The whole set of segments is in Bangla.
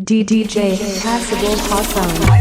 DJ Passable Hassan.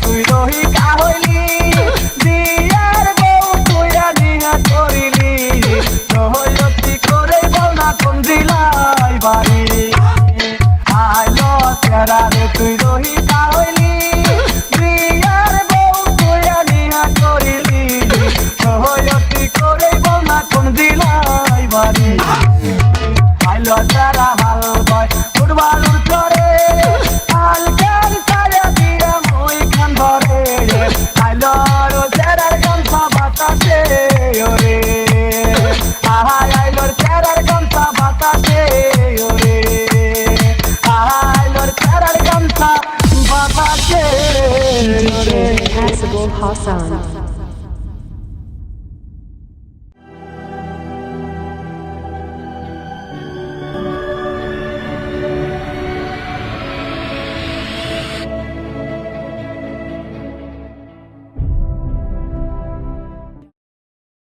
তুই রহি কাহলি দিয়ার বউ তুই নিহা করিলি রহয়তি করে বল না কোন দিলাই বাড়ি আইলো তেরা রে তুই রহি কাহলি দিয়ার বউ তুই নিহা করিলি রহয়তি করে বল না কোন দিলাই বাড়ি আইলো তেরা হাল বয় ফুটবল করে হাল কেন সারা দিয়া মই খান ধরে আইলো তেরার গামছা বাতাসে ওরে আহা আইলো তেরার গামছা বাতাসে ওরে আহা আইলো তেরার গামছা বাতাসে ওরে DJ Passable Hassan.